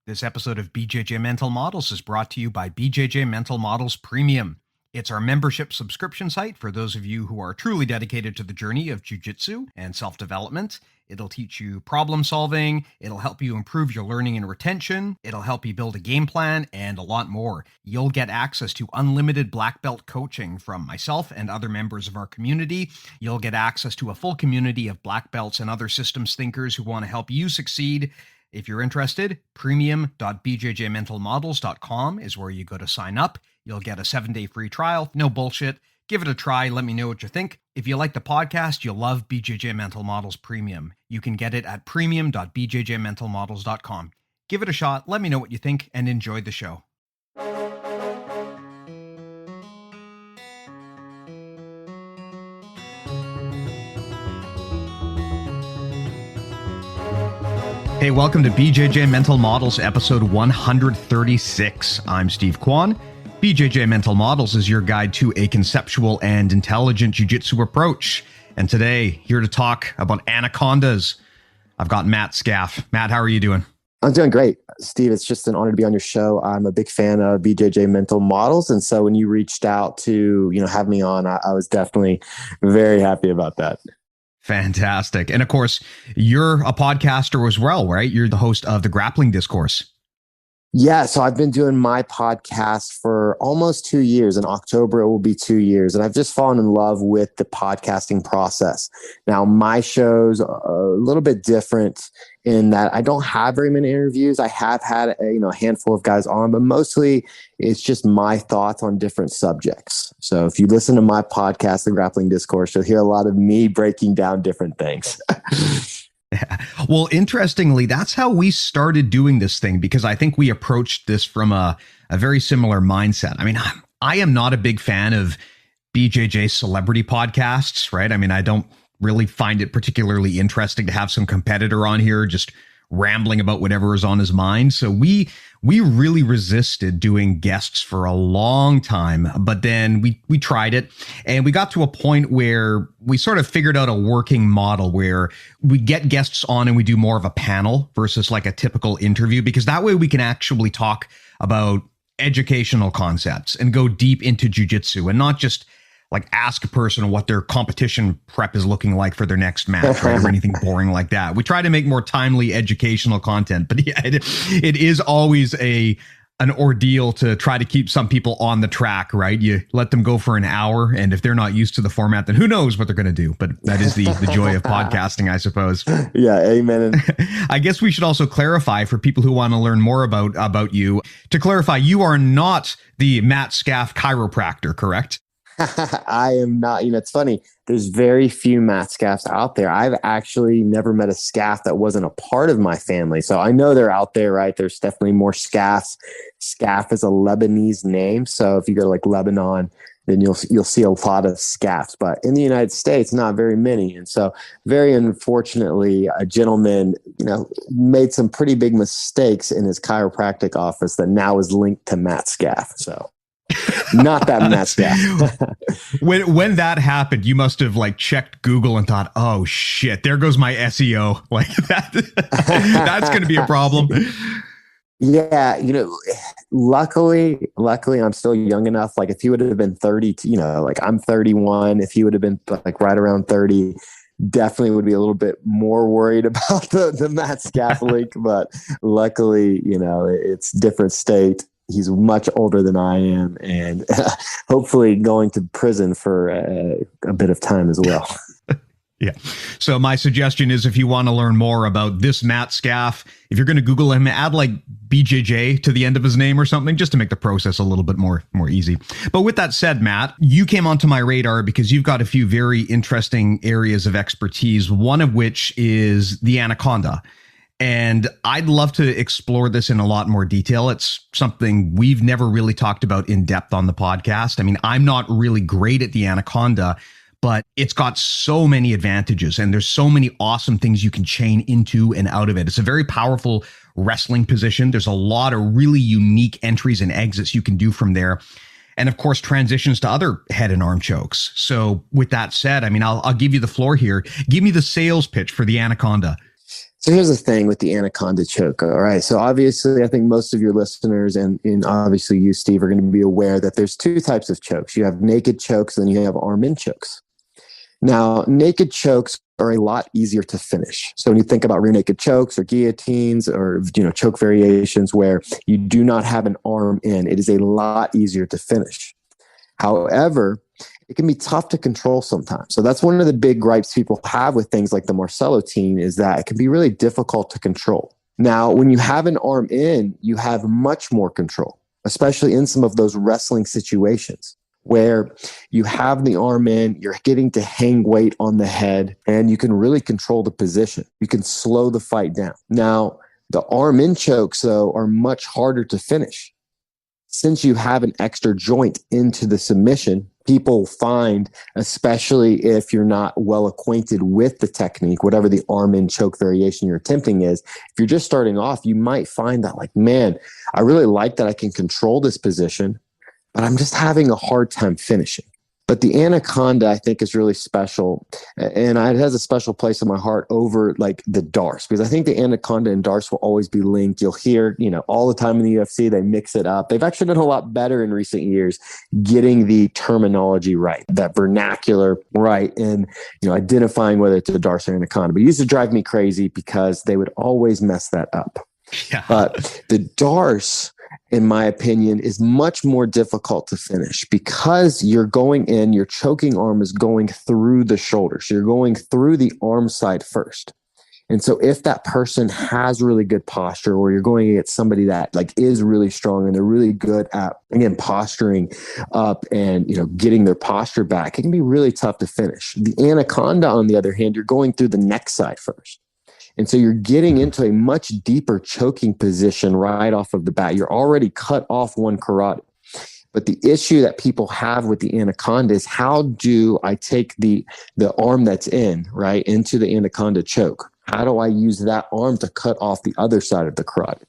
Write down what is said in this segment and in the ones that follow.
This episode of BJJ Mental Models is brought to you by BJJ Mental Models Premium. It's our membership subscription site for those of you who are truly dedicated to the journey of jiu-jitsu and self-development. It'll teach you problem solving, it'll help you improve your learning and retention, it'll help you build a game plan, and a lot more. You'll get access to unlimited black belt coaching from myself and other members of our community. You'll get access to a full community of black belts and other systems thinkers who want to help you succeed. If you're interested, premium.bjjmentalmodels.com is where you go to sign up. You'll get a 7-day free trial. No bullshit. Give it a try. Let me know what you think. If you like the podcast, you'll love BJJ Mental Models Premium. You can get it at premium.bjjmentalmodels.com. Give it a shot. Let me know what you think and enjoy the show. Hey, welcome to BJJ Mental Models, episode 136. I'm Steve Kwan. BJJ Mental Models is your guide to a conceptual and intelligent jiu-jitsu approach. And today, here to talk about anacondas, I've got Matt Skaff. Matt, how are you doing? I'm doing great, Steve. It's just an honor to be on your show. I'm a big fan of BJJ Mental Models. And so when you reached out to, have me on, I was definitely very happy about that. Fantastic. And of course, you're a podcaster as well, right? You're the host of the Grappling Discourse. Yeah, so I've been doing my podcast for almost 2 years. In October, it will be 2 years. And I've just fallen in love with the podcasting process. Now, my show's a little bit different in that I don't have very many interviews. I have had a handful of guys on, but mostly it's just my thoughts on different subjects. So if you listen to my podcast, The Grappling Discourse, you'll hear a lot of me breaking down different things. Yeah. Well, interestingly, that's how we started doing this thing, because I think we approached this from a very similar mindset. I mean, I am not a big fan of BJJ celebrity podcasts, right? I mean, I don't really find it particularly interesting to have some competitor on here just rambling about whatever is on his mind. So we really resisted doing guests for a long time, but then we tried it and we got to a point where we sort of figured out a working model where we get guests on and we do more of a panel versus like a typical interview, because that way we can actually talk about educational concepts and go deep into jiu-jitsu and not just like ask a person what their competition prep is looking like for their next match, right? Or anything boring like that. We try to make more timely educational content, but yeah, it is always an ordeal to try to keep some people on the track, right? You let them go for an hour, and if they're not used to the format, then who knows what they're going to do? But that is the joy of podcasting, I suppose. Yeah, amen. I guess we should also clarify for people who want to learn more about you. To clarify, you are not the Matt Skaff chiropractor, correct? I am not. It's funny. There's very few Matt Skaffs out there. I've actually never met a Skaff that wasn't a part of my family. So I know they're out there, right? There's definitely more Skaffs. Skaff is a Lebanese name. So if you go to like Lebanon, then you'll see a lot of Skaffs. But in the United States, not very many. And so very unfortunately, a gentleman, made some pretty big mistakes in his chiropractic office that now is linked to Matt Skaff. So not that Matt Skaff. When that happened, you must have like checked Google and thought, "Oh shit, there goes my SEO." Like that, that's going to be a problem. Yeah, luckily, I'm still young enough. Like if he would have been 30, like I'm 31. If he would have been like right around 30, definitely would be a little bit more worried about the Matt Skaff link. But luckily, it's different state. He's much older than I am, and hopefully going to prison for a bit of time as well. Yeah. So my suggestion is, if you want to learn more about this Matt Skaff, if you're going to Google him, add like BJJ to the end of his name or something, just to make the process a little bit more easy. But with that said, Matt, you came onto my radar because you've got a few very interesting areas of expertise, one of which is the Anaconda. And I'd love to explore this in a lot more detail. It's something we've never really talked about in depth on the podcast. I mean, I'm not really great at the Anaconda, but it's got so many advantages and there's so many awesome things you can chain into and out of it. It's a very powerful wrestling position. There's a lot of really unique entries and exits you can do from there. And of course, transitions to other head and arm chokes. So with that said, I mean, I'll give you the floor here. Give me the sales pitch for the Anaconda. So here's the thing with the Anaconda choke. All right. So obviously, I think most of your listeners and obviously you, Steve, are going to be aware that there's two types of chokes. You have naked chokes and you have arm in chokes. Now, naked chokes are a lot easier to finish. So when you think about rear naked chokes or guillotines or choke variations where you do not have an arm in, it is a lot easier to finish. However, it can be tough to control sometimes. So that's one of the big gripes people have with things like the Marcelo team is that it can be really difficult to control. Now, when you have an arm in, you have much more control, especially in some of those wrestling situations where you have the arm in, you're getting to hang weight on the head, and you can really control the position. You can slow the fight down. Now, the arm in chokes, though, are much harder to finish. Since you have an extra joint into the submission, people find, especially if you're not well acquainted with the technique, whatever the arm in choke variation you're attempting is, if you're just starting off, you might find that like, man, I really like that I can control this position, but I'm just having a hard time finishing. But the Anaconda, I think, is really special. And it has a special place in my heart over like the Darce, because I think the Anaconda and Darce will always be linked. You'll hear, all the time in the UFC, they mix it up. They've actually done a lot better in recent years getting the terminology right, that vernacular right, and, identifying whether it's a Darce or Anaconda. But it used to drive me crazy because they would always mess that up. Yeah. But the Darce, in my opinion, is much more difficult to finish because you're going in, your choking arm is going through the shoulder. So you're going through the arm side first. And so if that person has really good posture, or you're going against somebody that like is really strong and they're really good at, again, posturing up and, getting their posture back, it can be really tough to finish. The Anaconda, on the other hand, you're going through the neck side first. And so you're getting into a much deeper choking position right off of the bat. You're already cut off one carotid. But the issue that people have with the Anaconda is, how do I take the arm that's in, right, into the Anaconda choke? How do I use that arm to cut off the other side of the carotid?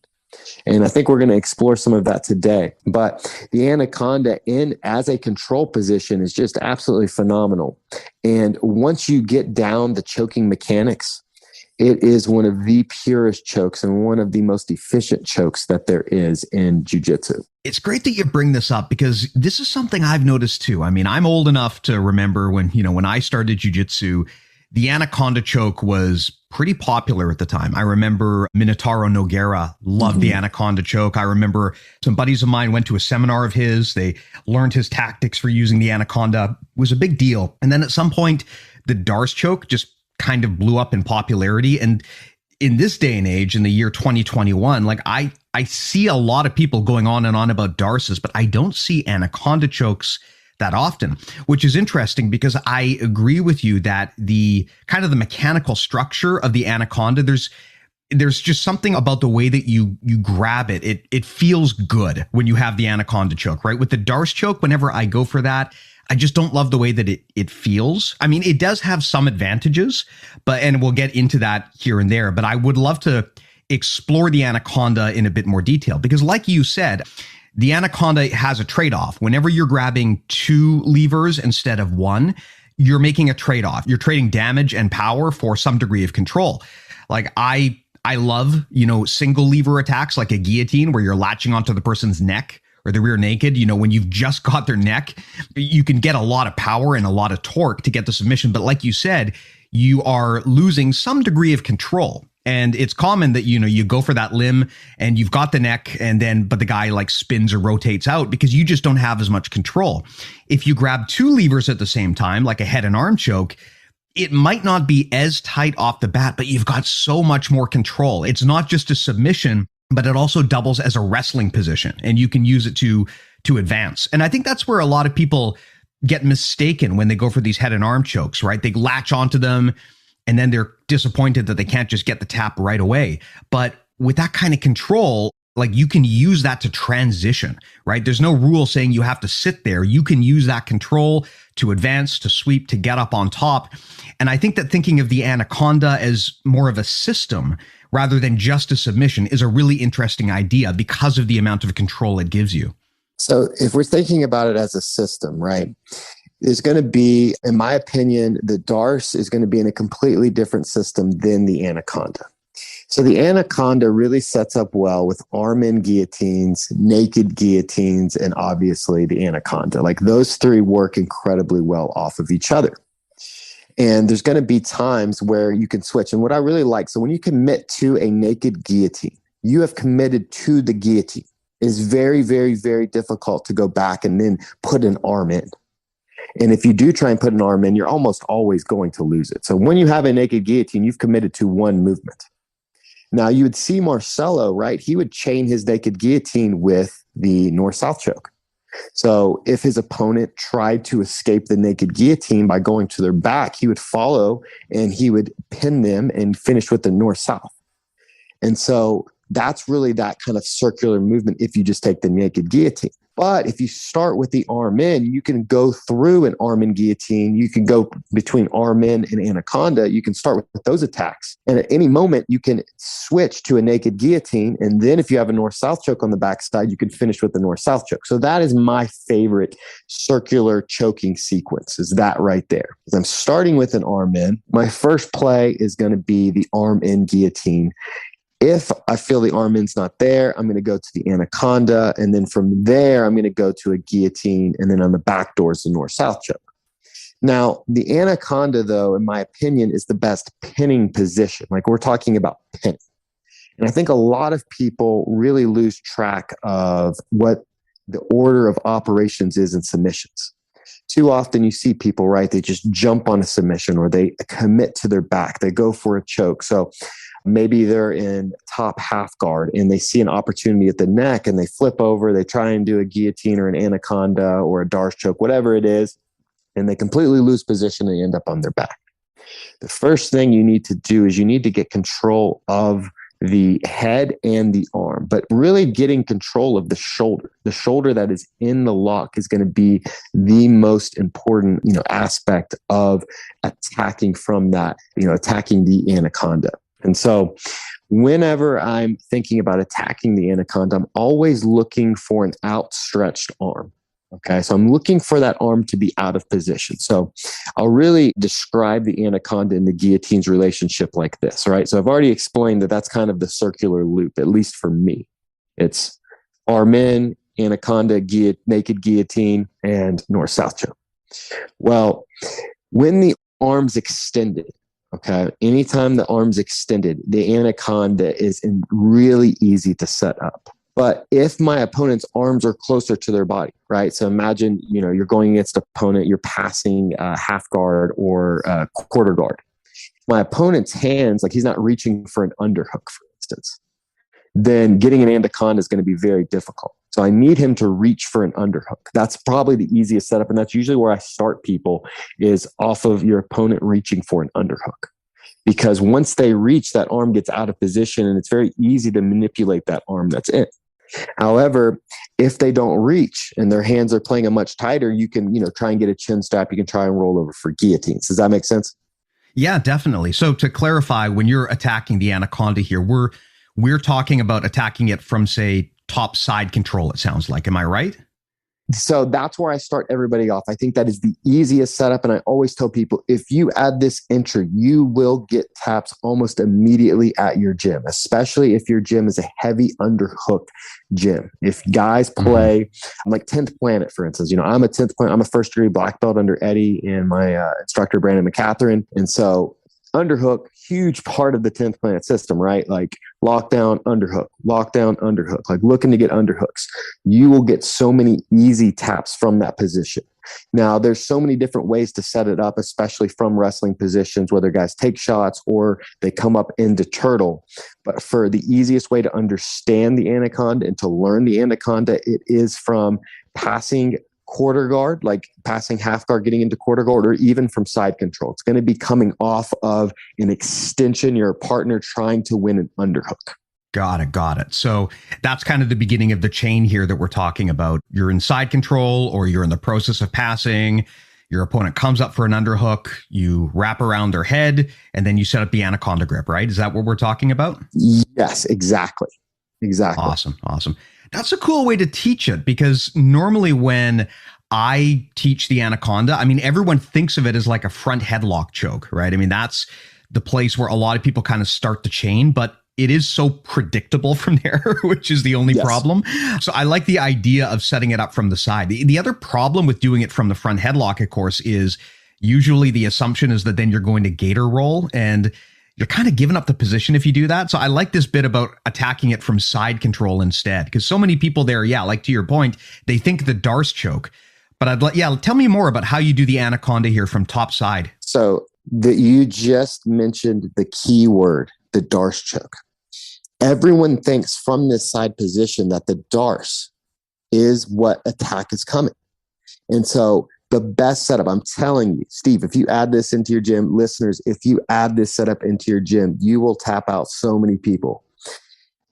And I think we're going to explore some of that today. But the Anaconda in as a control position is just absolutely phenomenal. And once you get down the choking mechanics, it is one of the purest chokes and one of the most efficient chokes that there is in jiu-jitsu. It's great that you bring this up because this is something I've noticed too. I mean, I'm old enough to remember when I started jiu-jitsu, the Anaconda choke was pretty popular at the time. I remember Minotauro Nogueira loved the Anaconda choke. I remember some buddies of mine went to a seminar of his. They learned his tactics for using the Anaconda. It was a big deal. And then at some point, the Darce choke just kind of blew up in popularity. And in this day and age, in the year 2021, like I see a lot of people going on and on about Darces, but I don't see Anaconda chokes that often, which is interesting because I agree with you that the kind of the mechanical structure of the Anaconda, there's just something about the way that you grab it. It feels good when you have the Anaconda choke, right? With the Darce choke, whenever I go for that, I just don't love the way that it feels. I mean, it does have some advantages, and we'll get into that here and there, but I would love to explore the Anaconda in a bit more detail because like you said, the Anaconda has a trade-off. Whenever you're grabbing two levers instead of one, you're making a trade-off. You're trading damage and power for some degree of control. Like I love, single lever attacks like a guillotine where you're latching onto the person's neck, or the rear naked, when you've just got their neck, you can get a lot of power and a lot of torque to get the submission. But like you said, you are losing some degree of control. And it's common that, you go for that limb and you've got the neck but the guy like spins or rotates out because you just don't have as much control. If you grab two levers at the same time, like a head and arm choke, it might not be as tight off the bat, but you've got so much more control. It's not just a submission, but it also doubles as a wrestling position and you can use it to advance. And I think that's where a lot of people get mistaken when they go for these head and arm chokes, right? They latch onto them and then they're disappointed that they can't just get the tap right away. But with that kind of control, like you can use that to transition, right? There's no rule saying you have to sit there. You can use that control to advance, to sweep, to get up on top. And I think that thinking of the Anaconda as more of a system rather than just a submission is a really interesting idea because of the amount of control it gives you. So if we're thinking about it as a system, right, there's going to be, in my opinion, the Darce is going to be in a completely different system than the Anaconda. So the Anaconda really sets up well with arm in guillotines, naked guillotines, and obviously the Anaconda. Like those three work incredibly well off of each other. And there's going to be times where you can switch. And what I really like, so when you commit to a naked guillotine, you have committed to the guillotine. It's very, very, very difficult to go back and then put an arm in. And if you do try and put an arm in, you're almost always going to lose it. So when you have a naked guillotine, you've committed to one movement. Now you would see Marcelo, right? He would chain his naked guillotine with the north-south choke. So if his opponent tried to escape the naked guillotine by going to their back, he would follow and he would pin them and finish with the north-south. And so that's really that kind of circular movement if you just take the naked guillotine. But if you start with the arm in, you can go through an arm in guillotine. You can go between arm in and Anaconda. You can start with those attacks. And at any moment, you can switch to a naked guillotine. And then if you have a north-south choke on the backside, you can finish with the north-south choke. So that is my favorite circular choking sequence, is that right there. I'm starting with an arm in. My first play is going to be the arm in guillotine. If I feel the arm in's not there, I'm going to go to the Anaconda. And then from there, I'm going to go to a guillotine. And then on the back door is the north-south choke. Now, the Anaconda, though, in my opinion, is the best pinning position. Like we're talking about pinning. And I think a lot of people really lose track of what the order of operations is in submissions. Too often you see people, right, they just jump on a submission or they commit to their back. They go for a choke. So maybe they're in top half guard and they see an opportunity at the neck and they flip over, they try and do a guillotine or an Anaconda or a Darce choke, whatever it is, and they completely lose position and end up on their back. The first thing you need to do is you need to get control of the head and the arm, but really getting control of the shoulder. The shoulder that is in the lock is going to be the most important, aspect of attacking from that, attacking the Anaconda. And so whenever I'm thinking about attacking the Anaconda, I'm always looking for an outstretched arm. Okay, so I'm looking for that arm to be out of position. So I'll really describe the Anaconda and the guillotine's relationship like this, right? So I've already explained that that's kind of the circular loop, at least for me. It's arm in, Anaconda, naked guillotine, and north-south choke. Well, when the arm's extended, okay, anytime the arm's extended, the Anaconda is really easy to set up. But if my opponent's arms are closer to their body, right? So imagine, you're going against an opponent, you're passing half guard or quarter guard. My opponent's hands, like he's not reaching for an underhook, for instance, then getting an Anaconda is going to be very difficult. So I need him to reach for an underhook. That's probably the easiest setup. And that's usually where I start people, is off of your opponent reaching for an underhook. Because once they reach, that arm gets out of position and it's very easy to manipulate that arm that's in. However, if they don't reach and their hands are playing a much tighter, you can, try and get a chin strap. You can try and roll over for guillotines. Does that make sense? Yeah, definitely. So to clarify, when you're attacking the Anaconda here, we're talking about attacking it from, say, top side control, it sounds like. Am I right? So that's where I start everybody off. I think that is the easiest setup. And I always tell people, if you add this entry, you will get taps almost immediately at your gym, especially if your gym is a heavy underhook gym. If guys play, like 10th Planet, for instance, I'm a 10th Planet. I'm a first degree black belt under Eddie and my instructor, Brandon McCatherine. And so underhook, huge part of the 10th Planet system, right? Like lockdown, underhook, like looking to get underhooks. You will get so many easy taps from that position. Now, there's so many different ways to set it up, especially from wrestling positions, whether guys take shots or they come up into turtle. But for the easiest way to understand the Anaconda and to learn the Anaconda, it is from passing quarter guard, like passing half guard, getting into quarter guard, or even from side control. It's going to be coming off of an extension, your partner trying to win an underhook. Got it. So that's kind of the beginning of the chain here that we're talking about. You're in side control or you're in the process of passing. Your opponent comes up for an underhook. You wrap around their head and then you set up the Anaconda grip, right? Is that what we're talking about? Yes, exactly. Awesome. That's a cool way to teach it, because normally when I teach the Anaconda, everyone thinks of it as like a front headlock choke, right? That's the place where a lot of people kind of start the chain, but it is so predictable from there, which is the only problem. So I like the idea of setting it up from the side. The other problem with doing it from the front headlock, of course, is usually the assumption is that then you're going to gator roll, and you're kind of giving up the position if you do that. So I like this bit about attacking it from side control instead, because so many people there, like to your point, they think the Darce choke. But tell me more about how you do the Anaconda here from top side. So you just mentioned the key word, the Darce choke. Everyone thinks from this side position that the Darce is what attack is coming. And so the best setup, I'm telling you, Steve, if you add this into your gym, listeners, if you add this setup into your gym, you will tap out so many people.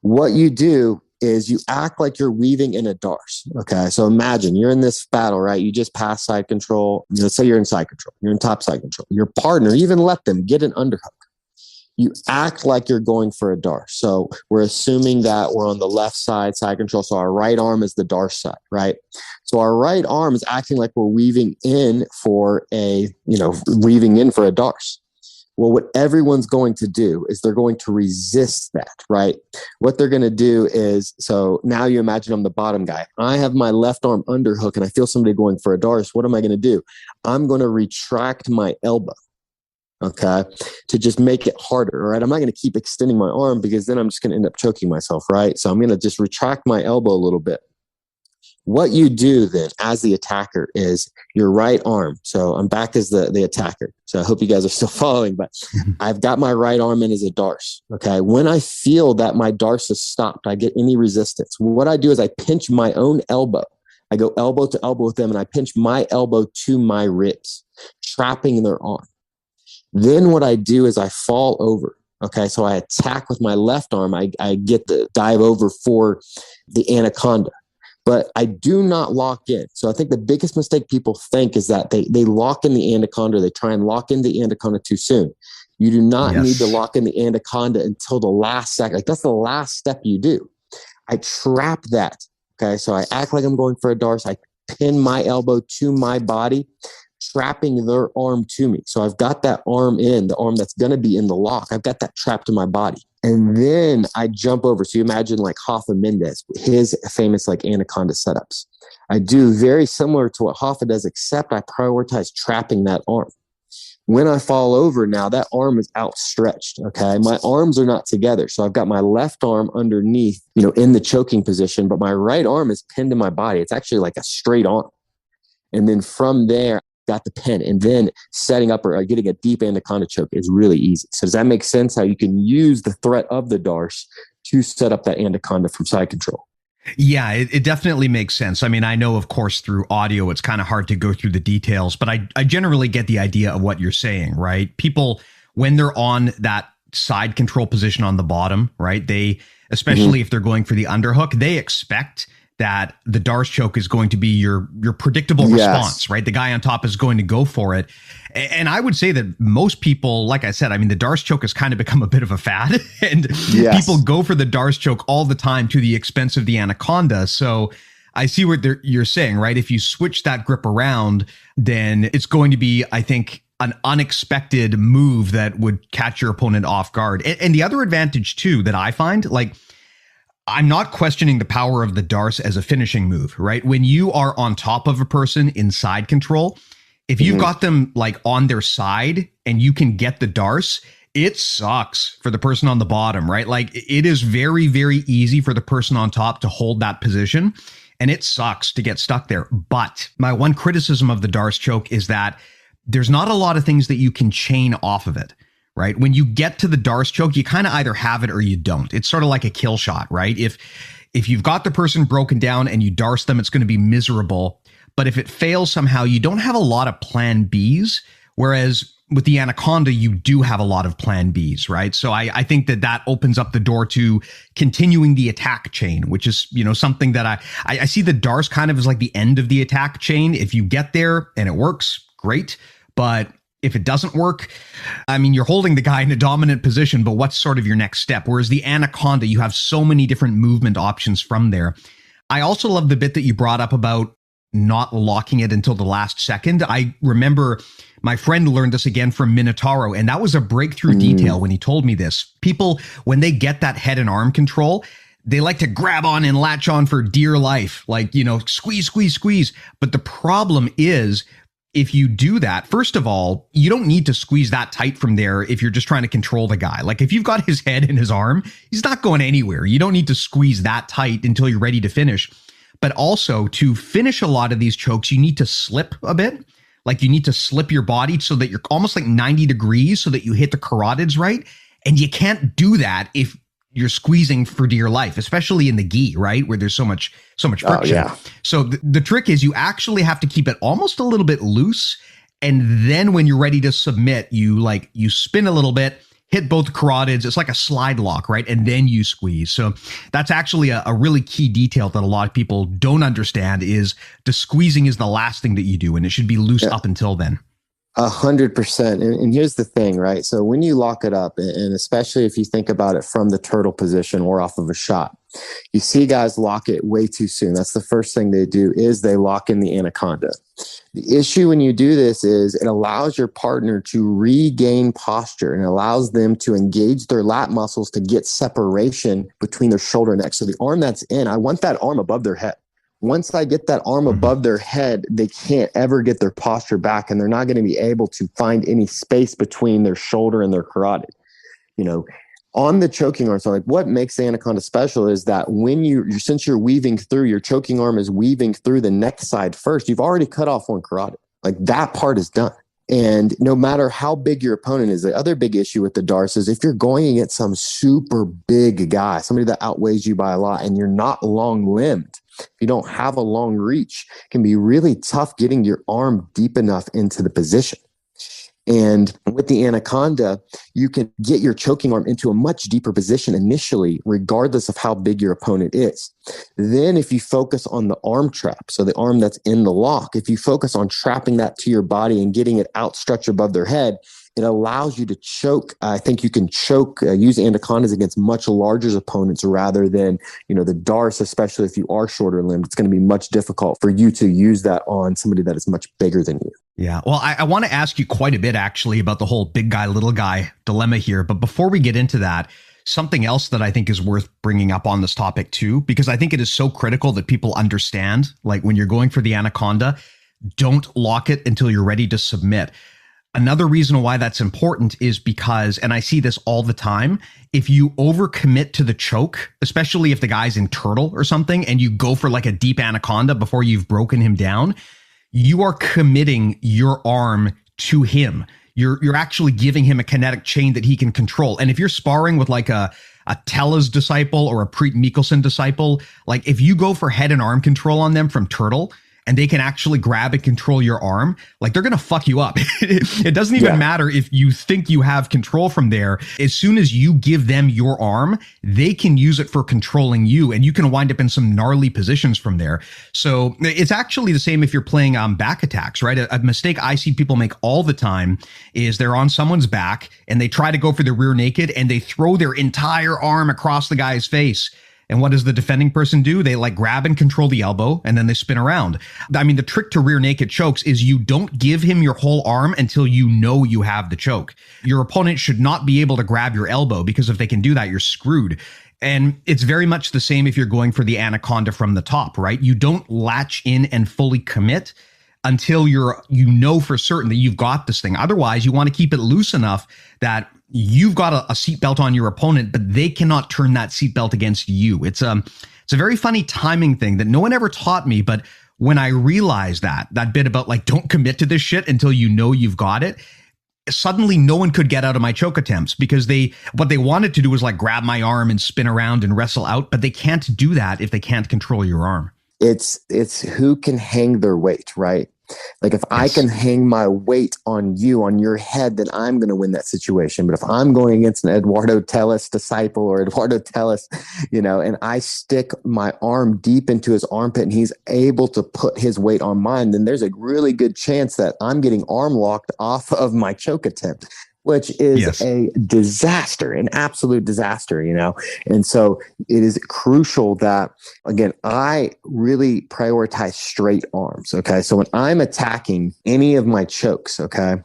What you do is you act like you're weaving in a Darce. Okay. So imagine you're in this battle, right? You just pass side control. Let's say you're in side control. You're in top side control. Your partner, even let them get an underhook. You act like you're going for a Darce. So we're assuming that we're on the left side control. So our right arm is the Darce side, right? So our right arm is acting like we're weaving in for a Darce. Well, what everyone's going to do is they're going to resist that, right? What they're going to do is, so now you imagine I'm the bottom guy. I have my left arm underhook and I feel somebody going for a Darce. What am I going to do? I'm going to retract my elbow. Okay, to just make it harder, right? I'm not going to keep extending my arm because then I'm just going to end up choking myself, right? So I'm going to just retract my elbow a little bit. What you do then as the attacker is your right arm. So I'm back as the attacker. So I hope you guys are still following, but I've got my right arm in as a Darce. Okay, when I feel that my Darce is stopped, I get any resistance. What I do is I pinch my own elbow. I go elbow to elbow with them and I pinch my elbow to my ribs, trapping their arm. Then what I do is I fall over. Okay, so I attack with my left arm. I get the dive over for the Anaconda, but I do not lock in. So I think the biggest mistake people think is that they lock in the Anaconda. They try and lock in the Anaconda too soon. You do not need to lock in the Anaconda until the last second. Like that's the last step you do. I trap that. Okay, so I act like I'm going for a Darce. I pin my elbow to my body, trapping their arm to me. So I've got that arm in, the arm that's going to be in the lock. I've got that trapped to my body. And then I jump over. So you imagine like Rafael Mendes, his famous like Anaconda setups. I do very similar to what Rafa does, except I prioritize trapping that arm. When I fall over now, that arm is outstretched. Okay. My arms are not together. So I've got my left arm underneath, in the choking position, but my right arm is pinned to my body. It's actually like a straight arm. And then from there, got the pin, and then setting up or getting a deep Anaconda choke is really easy. So does that make sense how you can use the threat of the Darce to set up that Anaconda from side control? Yeah, it definitely makes sense. I mean, I know, of course, through audio, it's kind of hard to go through the details, but I generally get the idea of what you're saying, right? People, when they're on that side control position on the bottom, right? They, especially if they're going for the underhook, they expect that the Darce choke is going to be your predictable response, right? The guy on top is going to go for it. And I would say that most people, like I said, I mean, the Darce choke has kind of become a bit of a fad and people go for the Darce choke all the time to the expense of the Anaconda. So I see what you're saying, right? If you switch that grip around, then it's going to be, I think, an unexpected move that would catch your opponent off guard. And the other advantage too, that I find, like, I'm not questioning the power of the Darce as a finishing move, right? When you are on top of a person in side control, if you've got them like on their side and you can get the Darce, it sucks for the person on the bottom, right? Like it is very, very easy for the person on top to hold that position, and it sucks to get stuck there. But my one criticism of the Darce choke is that there's not a lot of things that you can chain off of it. Right? When you get to the Darce choke, you kind of either have it or you don't. It's sort of like a kill shot, right? If you've got the person broken down and you Darce them, it's going to be miserable. But if it fails somehow, you don't have a lot of plan Bs. Whereas with the Anaconda, you do have a lot of plan Bs, right? So I think that opens up the door to continuing the attack chain, which is, something that I see the Darce kind of as like the end of the attack chain. If you get there and it works, great. But if it doesn't work, I mean, you're holding the guy in a dominant position, but what's sort of your next step? Whereas the Anaconda, you have so many different movement options from there. I also love the bit that you brought up about not locking it until the last second. I remember My friend learned this again from Minotauro, and that was a breakthrough detail when he told me this. People, when they get that head and arm control, they like to grab on and latch on for dear life, like, squeeze, squeeze, squeeze. But the problem is, if you do that, first of all, you don't need to squeeze that tight from there if you're just trying to control the guy. Like if you've got his head in his arm, he's not going anywhere. You don't need to squeeze that tight until you're ready to finish. But also to finish a lot of these chokes, you need to slip a bit. Like you need to slip your body so that you're almost like 90 degrees so that you hit the carotids right. And you can't do that if you're squeezing for dear life, especially in the gi, right? Where there's so much friction. Oh, yeah. So the trick is you actually have to keep it almost a little bit loose. And then when you're ready to submit, you spin a little bit, hit both carotids. It's like a slide lock, right? And then you squeeze. So that's actually a really key detail that a lot of people don't understand is the squeezing is the last thing that you do. And it should be loose up until then. 100%. And here's the thing, right? So when you lock it up, and especially if you think about it from the turtle position or off of a shot, you see guys lock it way too soon. That's the first thing they do is they lock in the anaconda. The issue when you do this is it allows your partner to regain posture and allows them to engage their lat muscles to get separation between their shoulder and neck. So the arm that's in, I want that arm above their head. Once I get that arm above their head, they can't ever get their posture back, and they're not going to be able to find any space between their shoulder and their carotid. On the choking arm, so like what makes the anaconda special is that when since you're weaving through, your choking arm is weaving through the neck side first, you've already cut off one carotid. Like that part is done. And no matter how big your opponent is, the other big issue with the darts is if you're going against some super big guy, somebody that outweighs you by a lot, and you're not long limbed, if you don't have a long reach, it can be really tough getting your arm deep enough into the position. And with the anaconda, you can get your choking arm into a much deeper position initially, regardless of how big your opponent is. Then if you focus on the arm trap, so the arm that's in the lock, if you focus on trapping that to your body and getting it outstretched above their head, it allows you to choke. I think you can use anacondas against much larger opponents rather than, the darts, especially if you are shorter limbed. It's going to be much difficult for you to use that on somebody that is much bigger than you. Yeah. Well, I want to ask you quite a bit actually about the whole big guy, little guy dilemma here. But before we get into that, something else that I think is worth bringing up on this topic too, because I think it is so critical that people understand, like when you're going for the anaconda, don't lock it until you're ready to submit. Another reason why that's important is because, and I see this all the time, if you overcommit to the choke, especially if the guy's in turtle or something, and you go for like a deep anaconda before you've broken him down, you are committing your arm to him. You're actually giving him a kinetic chain that he can control. And if you're sparring with like a Tella's disciple or a Preet Mikkelsen disciple, like if you go for head and arm control on them from turtle, and they can actually grab and control your arm, like they're going to fuck you up. It doesn't even matter if you think you have control from there. As soon as you give them your arm, they can use it for controlling you, and you can wind up in some gnarly positions from there. So it's actually the same if you're playing back attacks, right? A mistake I see people make all the time is they're on someone's back and they try to go for the rear naked and they throw their entire arm across the guy's face. And what does the defending person do? They like grab and control the elbow and then they spin around. I mean, the trick to rear naked chokes is you don't give him your whole arm until you know you have the choke. Your opponent should not be able to grab your elbow because if they can do that, you're screwed. And it's very much the same if you're going for the anaconda from the top, right? You don't latch in and fully commit until you know for certain that you've got this thing. Otherwise, you want to keep it loose enough that you've got a seatbelt on your opponent, but they cannot turn that seatbelt against you. It's a very funny timing thing that no one ever taught me. But when I realized that bit about like, don't commit to this shit until you know you've got it, suddenly no one could get out of my choke attempts because what they wanted to do was like grab my arm and spin around and wrestle out, but they can't do that if they can't control your arm. It's who can hang their weight, right? Like if I can hang my weight on you, on your head, then I'm going to win that situation. But if I'm going against an Eduardo Tellez disciple or Eduardo Tellez, and I stick my arm deep into his armpit and he's able to put his weight on mine, then there's a really good chance that I'm getting arm locked off of my choke attempt. which is Yes. a disaster, an absolute disaster, And so it is crucial that, again, I really prioritize straight arms. Okay. So when I'm attacking any of my chokes, okay,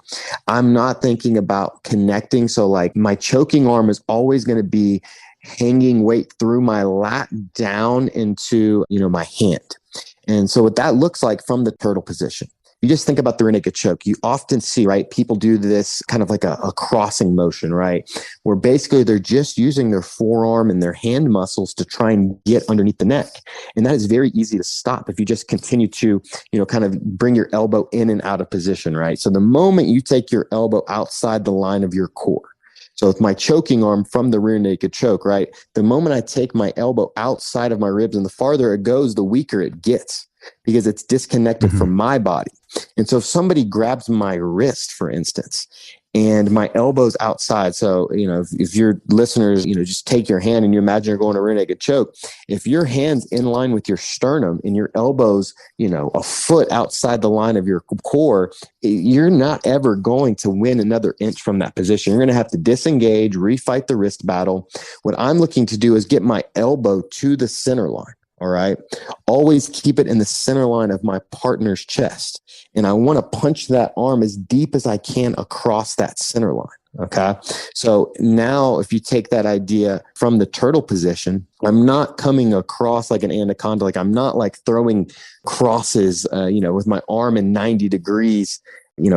I'm not thinking about connecting. So like my choking arm is always going to be hanging weight through my lat down into, my hand. And so what that looks like from the turtle position. You just think about the rear naked choke. You often see, right, people do this kind of like a crossing motion, right, where basically they're just using their forearm and their hand muscles to try and get underneath the neck. And that is very easy to stop if you just continue to, kind of bring your elbow in and out of position, right? So the moment you take your elbow outside the line of your core, so with my choking arm from the rear naked choke, right, the moment I take my elbow outside of my ribs, and the farther it goes, the weaker it gets, because it's disconnected from my body. And so if somebody grabs my wrist, for instance, and my elbow's outside, so, if your listeners, just take your hand and you imagine you're going to rear naked choke. If your hand's in line with your sternum and your elbow's, a foot outside the line of your core, you're not ever going to win another inch from that position. You're going to have to disengage, refight the wrist battle. What I'm looking to do is get my elbow to the center line. All right. Always keep it in the center line of my partner's chest. And I want to punch that arm as deep as I can across that center line. Okay. So now if you take that idea from the turtle position, I'm not coming across like an anaconda. Like I'm not like throwing crosses, with my arm in 90 degrees,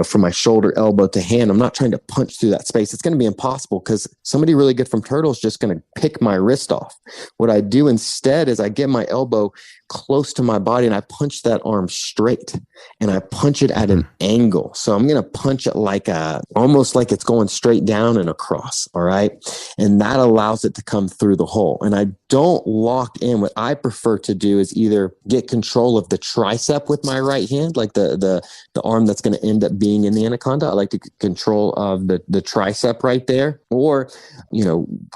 from my shoulder, elbow to hand. I'm not trying to punch through that space. It's going to be impossible because somebody really good from turtle is just going to pick my wrist off. What I do instead is I get my elbow close to my body and I punch that arm straight and I punch it at an angle. So I'm going to punch it like almost like it's going straight down and across. All right. And that allows it to come through the hole. And I don't lock in. What I prefer to do is either get control of the tricep with my right hand, like the arm that's going to end up being in the anaconda. I like to get control of the tricep right there. Or,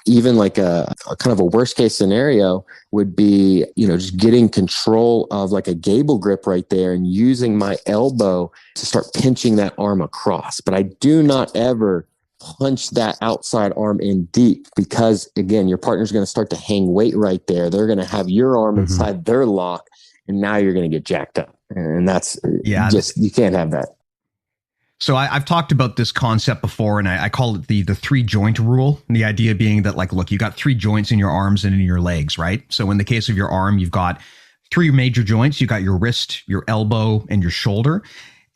even like a kind of a worst case scenario would be, just getting control of like a gable grip right there and using my elbow to start pinching that arm across. But I do not ever punch that outside arm in deep because, again, your partner's going to start to hang weight right there. They're going to have your arm inside their lock, and now you're going to get jacked up. And that's just, you can't have that. So I've talked about this concept before, and I call it the 3-joint rule. And the idea being that, like, look, you got 3 joints in your arms and in your legs, right? So in the case of your arm, you've got 3 major joints. You got your wrist, your elbow, and your shoulder.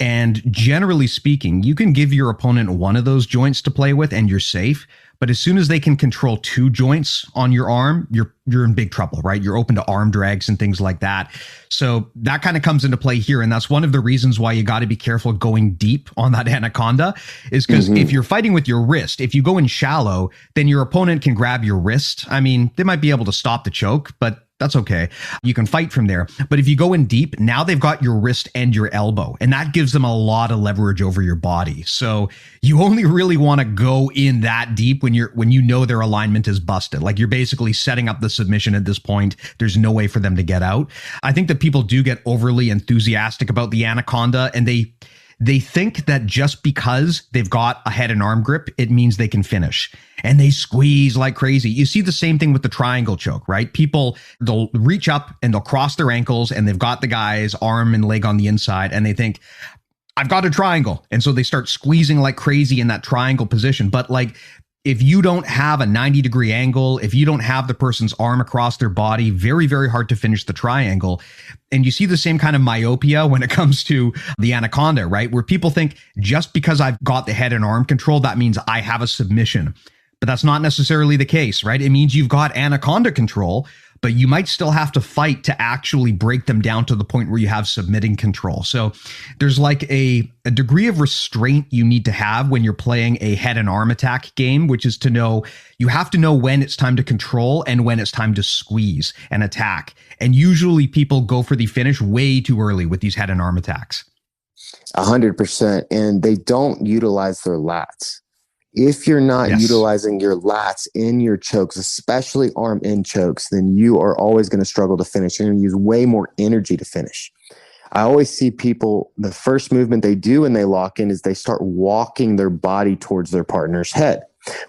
And generally speaking, you can give your opponent one of those joints to play with and you're safe. But as soon as they can control 2 joints on your arm, you're in big trouble, right? You're open to arm drags and things like that. So that kind of comes into play here. And that's one of the reasons why you got to be careful going deep on that anaconda is because if you're fighting with your wrist, if you go in shallow, then your opponent can grab your wrist. I mean, they might be able to stop the choke, but that's okay. You can fight from there. But if you go in deep, now they've got your wrist and your elbow, and that gives them a lot of leverage over your body. So you only really want to go in that deep when you know their alignment is busted. Like you're basically setting up the submission at this point. There's no way for them to get out. I think that people do get overly enthusiastic about the anaconda, and they think that just because they've got a head and arm grip, it means they can finish. And they squeeze like crazy. You see the same thing with the triangle choke, right? People, they'll reach up and they'll cross their ankles and they've got the guy's arm and leg on the inside and they think, I've got a triangle. And so they start squeezing like crazy in that triangle position. But like, if you don't have a 90-degree angle, if you don't have the person's arm across their body, very, very hard to finish the triangle. And you see the same kind of myopia when it comes to the anaconda, right? Where people think just because I've got the head and arm control, that means I have a submission. But that's not necessarily the case, right? It means you've got anaconda control, but you might still have to fight to actually break them down to the point where you have submitting control. So there's like a degree of restraint you need to have when you're playing a head and arm attack game, which is to know, you have to know when it's time to control and when it's time to squeeze and attack. And usually people go for the finish way too early with these head and arm attacks. 100%. And they don't utilize their lats. If you're not utilizing your lats in your chokes, especially arm in chokes, then you are always going to struggle to finish. You're going to use way more energy to finish. I always see people, the first movement they do when they lock in is they start walking their body towards their partner's head,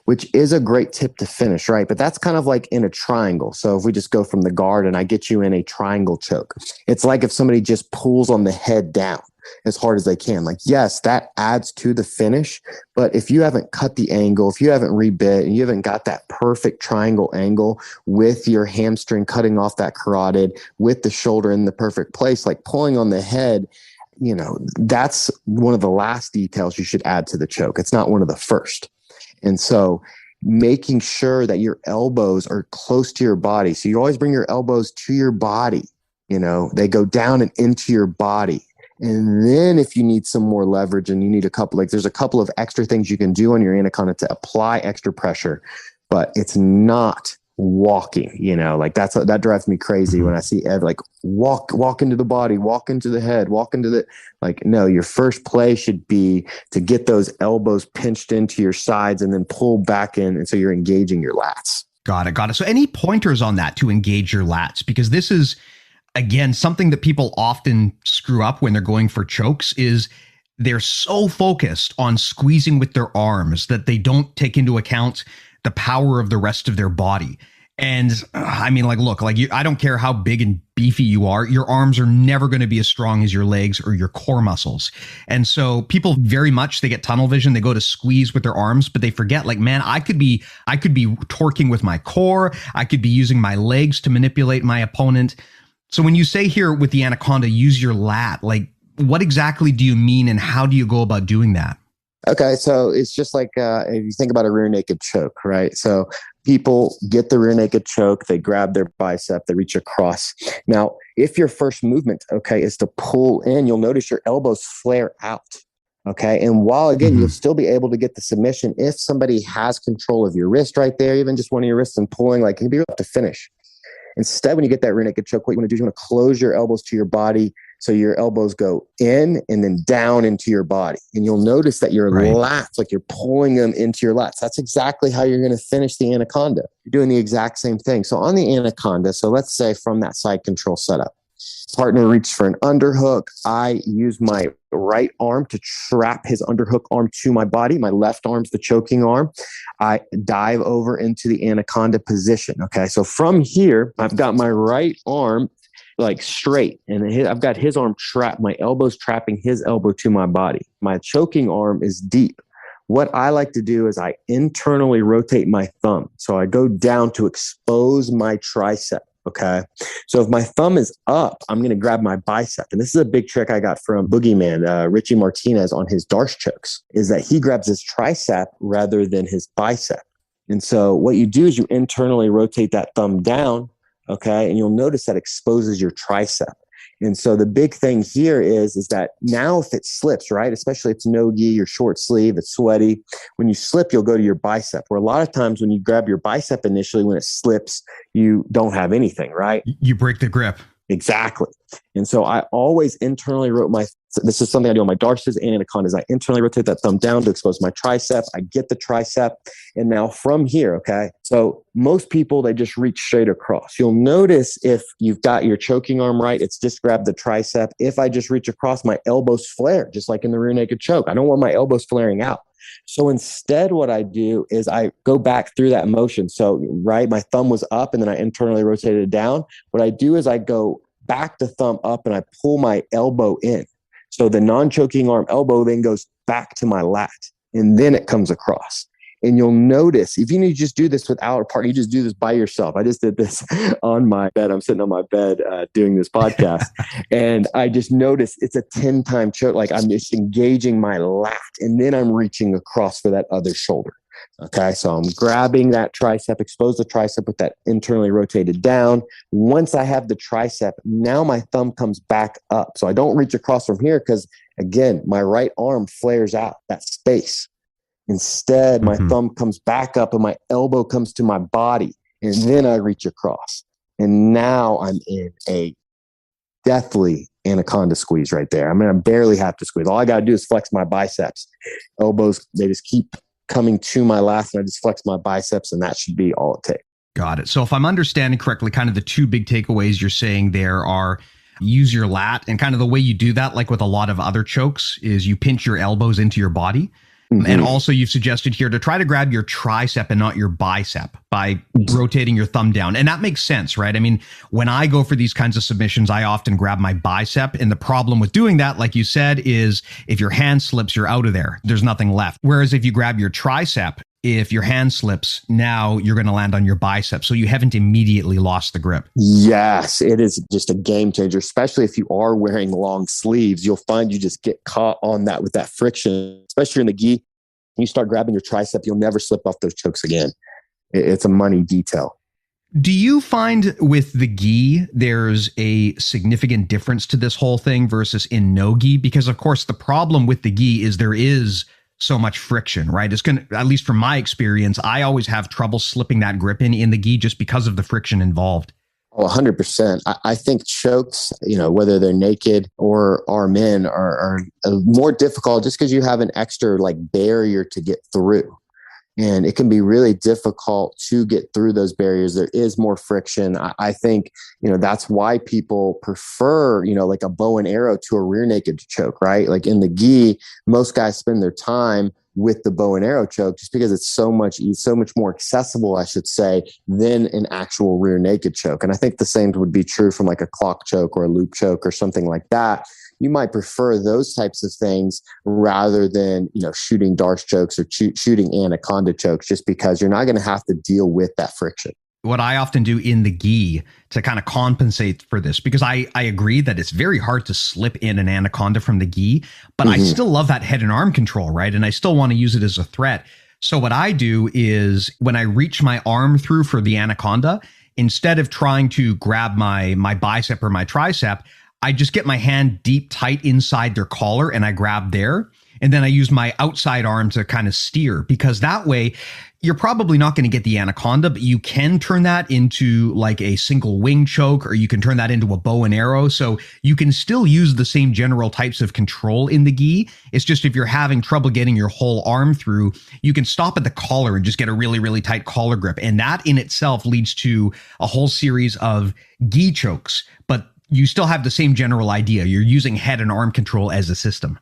which is a great tip to finish, right? But that's kind of like in a triangle. So if we just go from the guard and I get you in a triangle choke, it's like if somebody just pulls on the head down as hard as they can. Like, yes, that adds to the finish, but if you haven't cut the angle, if you haven't rebit, and you haven't got that perfect triangle angle with your hamstring cutting off that carotid, with the shoulder in the perfect place, like pulling on the head, that's one of the last details you should add to the choke. It's not one of the first. And so making sure that your elbows are close to your body. So you always bring your elbows to your body, they go down and into your body. And then if you need some more leverage and you need there's a couple of extra things you can do on your anaconda to apply extra pressure, but it's not walking, that drives me crazy when I see walk into the body, walk into the head, no, your first play should be to get those elbows pinched into your sides and then pull back in. And so you're engaging your lats. Got it. So any pointers on that to engage your lats? Because this is, again, something that people often screw up when they're going for chokes is they're so focused on squeezing with their arms that they don't take into account the power of the rest of their body. And I mean, I don't care how big and beefy you are, your arms are never going to be as strong as your legs or your core muscles. And so people they get tunnel vision, they go to squeeze with their arms, but they forget, I could be torquing with my core. I could be using my legs to manipulate my opponent. So when you say here with the Anaconda, use your lat, what exactly do you mean and how do you go about doing that? Okay, so it's just like if you think about a rear naked choke, right? So people get the rear naked choke, they grab their bicep, they reach across. Now, if your first movement, is to pull in, you'll notice your elbows flare out. Okay. And while again, you'll still be able to get the submission if somebody has control of your wrist right there, even just one of your wrists and pulling, you'll be able to finish. Instead, when you get that rear naked choke, what you want to do is you want to close your elbows to your body so your elbows go in and then down into your body. And you'll notice that your lats, you're pulling them into your lats. That's exactly how you're going to finish the Anaconda. You're doing the exact same thing. So on the Anaconda, so let's say from that side control setup, partner reaches for an underhook. I use my right arm to trap his underhook arm to my body. My left arm's the choking arm. I dive over into the Anaconda position. Okay. So from here, I've got my right arm straight and I've got his arm trapped. My elbow's trapping his elbow to my body. My choking arm is deep. What I like to do is I internally rotate my thumb. So I go down to expose my tricep. Okay. So if my thumb is up, I'm going to grab my bicep. And this is a big trick I got from Boogeyman, Richie Martinez on his Darce chokes, is that he grabs his tricep rather than his bicep. And so what you do is you internally rotate that thumb down. Okay. And you'll notice that exposes your tricep. And so the big thing here is that now if it slips, right, especially if it's no gi, you're short sleeve, it's sweaty. When you slip, you'll go to your bicep. Where a lot of times when you grab your bicep initially, when it slips, you don't have anything, right? You break the grip. Exactly. And so I always internally this is something I do on my Darces and Anacondas. I internally rotate that thumb down to expose my tricep. I get the tricep. And now from here, okay, so most people, they just reach straight across. You'll notice if you've got your choking arm right, it's just grab the tricep. If I just reach across, my elbows flare, just like in the rear naked choke. I don't want my elbows flaring out. So instead, what I do is I go back through that motion. So, right, my thumb was up and then I internally rotated it down. What I do is I go back the thumb up and I pull my elbow in. So the non-choking arm elbow then goes back to my lat and then it comes across. And you'll notice, if you just do this without a partner, you just do this by yourself. I just did this on my bed. I'm sitting on my bed doing this podcast. And I just noticed it's a 10-time choke. I'm just engaging my lat and then I'm reaching across for that other shoulder. Okay, so I'm grabbing that tricep, expose the tricep with that internally rotated down. Once I have the tricep, now my thumb comes back up. So I don't reach across from here because, again, my right arm flares out that space. Instead, my thumb comes back up and my elbow comes to my body. And then I reach across. And now I'm in a deathly Anaconda squeeze right there. I barely have to squeeze. All I got to do is flex my biceps. Elbows, they just keep coming to my lats and I just flex my biceps and that should be all it takes. Got it. So if I'm understanding correctly, kind of the two big takeaways you're saying there are use your lat. And kind of the way you do that, like with a lot of other chokes, is you pinch your elbows into your body. Mm-hmm. And also you've suggested here to try to grab your tricep and not your bicep by rotating your thumb down. And that makes sense, right? I mean, when I go for these kinds of submissions, I often grab my bicep. And the problem with doing that, like you said, is if your hand slips, you're out of there. There's nothing left. Whereas if you grab your tricep, if your hand slips, now you're going to land on your bicep. So you haven't immediately lost the grip. Yes, it is just a game changer, especially if you are wearing long sleeves. You'll find you just get caught on that with that friction, especially in the gi. You start grabbing your tricep, you'll never slip off those chokes again. It's a money detail. Do you find with the gi, there's a significant difference to this whole thing versus in no gi? Because of course, the problem with the gi is there is so much friction, right? It's going to, at least from my experience, I always have trouble slipping that grip in the gi just because of the friction involved. Oh, 100%. I think chokes, whether they're naked or arm in are more difficult just because you have an extra barrier to get through. And it can be really difficult to get through those barriers. There is more friction. I think, that's why people prefer, like a bow and arrow to a rear naked choke, right? Like in the gi, most guys spend their time with the bow and arrow choke just because it's so much more accessible, I should say, than an actual rear naked choke. And I think the same would be true from like a clock choke or a loop choke or something like that. You might prefer those types of things rather than, shooting Darce chokes or shooting Anaconda chokes, just because you're not going to have to deal with that friction. What I often do in the gi to kind of compensate for this, because I agree that it's very hard to slip in an Anaconda from the gi, but I still love that head and arm control, right? And I still want to use it as a threat. So what I do is when I reach my arm through for the Anaconda, instead of trying to grab my bicep or my tricep, I just get my hand deep tight inside their collar and I grab there. And then I use my outside arm to kind of steer, because that way you're probably not going to get the Anaconda, but you can turn that into like a single wing choke, or you can turn that into a bow and arrow. So you can still use the same general types of control in the gi. It's just if you're having trouble getting your whole arm through, you can stop at the collar and just get a really, really tight collar grip. And that in itself leads to a whole series of gi chokes, but you still have the same general idea. You're using head and arm control as a system.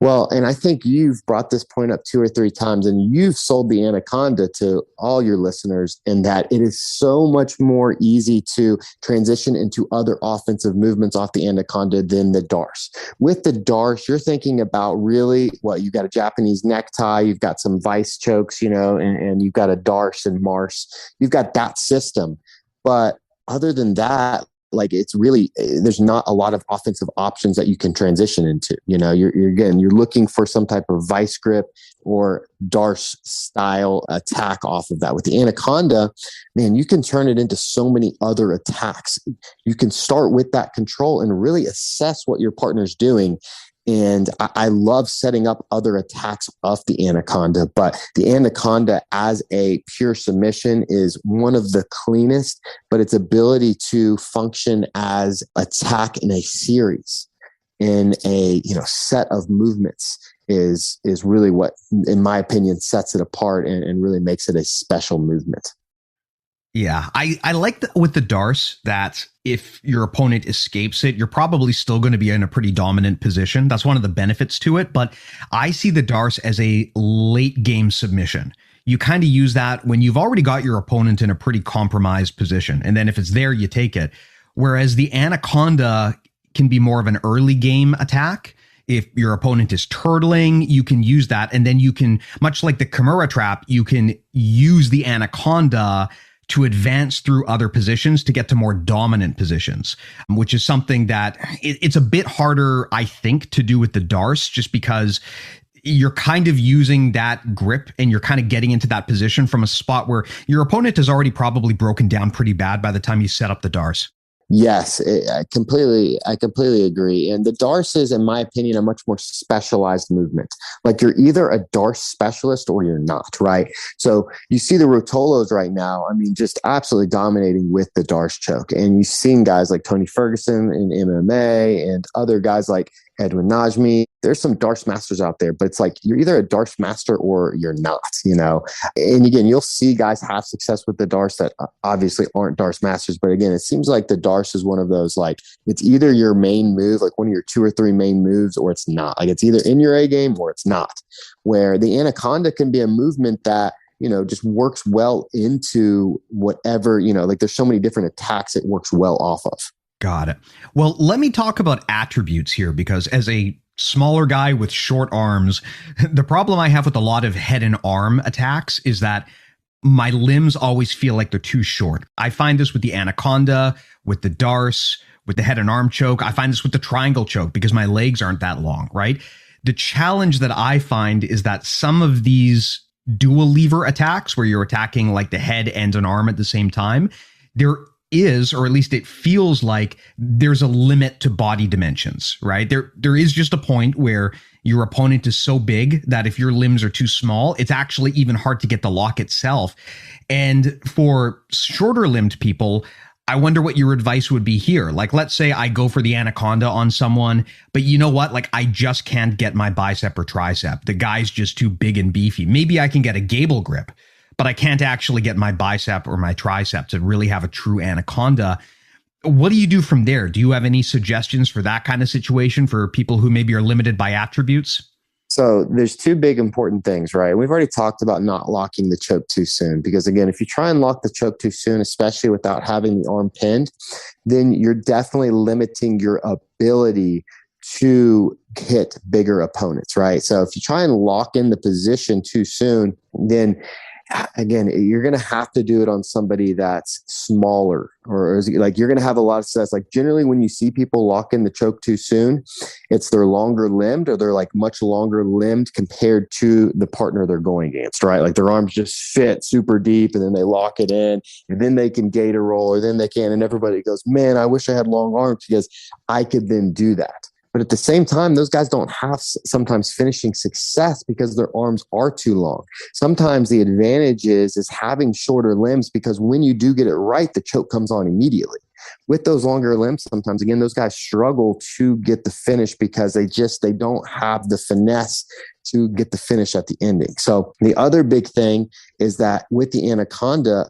Well, and I think you've brought this point up 2 or 3 times, and you've sold the Anaconda to all your listeners in that it is so much more easy to transition into other offensive movements off the Anaconda than the Darce. With the Darce, you're thinking about really, you've got a Japanese necktie, you've got some vice chokes, and you've got a Darce and Marce. You've got that system. But other than that, it's really, there's not a lot of offensive options that you can transition into. You're looking for some type of vice grip or Darce style attack off of that. With the Anaconda, man, you can turn it into so many other attacks. You can start with that control and really assess what your partner's doing. And I love setting up other attacks off the Anaconda, but the Anaconda as a pure submission is one of the cleanest, but its ability to function as attack in a series, in a set of movements is really what, in my opinion, sets it apart and really makes it a special movement. Yeah, I like with the Darce that if your opponent escapes it, you're probably still going to be in a pretty dominant position. That's one of the benefits to it. But I see the Darce as a late game submission. You kind of use that when you've already got your opponent in a pretty compromised position. And then if it's there, you take it. Whereas the Anaconda can be more of an early game attack. If your opponent is turtling, you can use that. And then you can, much like the Kimura trap, you can use the Anaconda to advance through other positions to get to more dominant positions, which is something that it's a bit harder, I think, to do with the Darce, just because you're kind of using that grip and you're kind of getting into that position from a spot where your opponent has already probably broken down pretty bad by the time you set up the Darce. Yes, I completely agree. And the Darce is, in my opinion, a much more specialized movement. Like you're either a Darce specialist or you're not, right? So you see the Rotolos right now, just absolutely dominating with the Darce choke. And you've seen guys like Tony Ferguson in MMA and other guys like Edwin Najmi. There's some Darce masters out there, but it's like you're either a Darce master or you're not, you know. And again, you'll see guys have success with the Darce that obviously aren't Darce masters. But again, it seems like the Darce is one of those, like, it's either your main move, like one of your 2 or 3 main moves, or it's not. Like, it's either in your A game or it's not. Where the Anaconda can be a movement that, you know, just works well into whatever, you know, like there's so many different attacks it works well off of. Got it. Well, let me talk about attributes here, because as a smaller guy with short arms, the problem I have with a lot of head and arm attacks is that my limbs always feel like they're too short. I find this with the Anaconda, with the Darce, with the head and arm choke. I find this with the triangle choke because my legs aren't that long, right? The challenge that I find is that some of these dual lever attacks where you're attacking like the head and an arm at the same time, there is, or at least it feels like there's a limit to body dimensions, right? There is just a point where your opponent is so big that if your limbs are too small, it's actually even hard to get the lock itself. And for shorter limbed people, I wonder what your advice would be here. Like, let's say I go for the Anaconda on someone, but you know what? Like, I just can't get my bicep or tricep. The guy's just too big and beefy. Maybe I can get a gable grip, but I can't actually get my bicep or my tricep to really have a true Anaconda. What do you do from there? Do you have any suggestions for that kind of situation for people who maybe are limited by attributes? So there's 2 big important things, right? We've already talked about not locking the choke too soon, because again, if you try and lock the choke too soon, especially without having the arm pinned, then you're definitely limiting your ability to hit bigger opponents, right? So if you try and lock in the position too soon, then again, you're going to have to do it on somebody that's smaller, or like you're going to have a lot of success. Like generally when you see people lock in the choke too soon, it's they're longer limbed, or they're like much longer limbed compared to the partner they're going against, right? Like their arms just fit super deep and then they lock it in and then they can gator roll, or then they can. And everybody goes, man, I wish I had long arms because I could then do that. But at the same time, those guys don't have sometimes finishing success because their arms are too long. Sometimes the advantage is having shorter limbs, because when you do get it right, the choke comes on immediately. With those longer limbs, sometimes, again, those guys struggle to get the finish because they don't have the finesse to get the finish at the ending. So the other big thing is that with the Anaconda,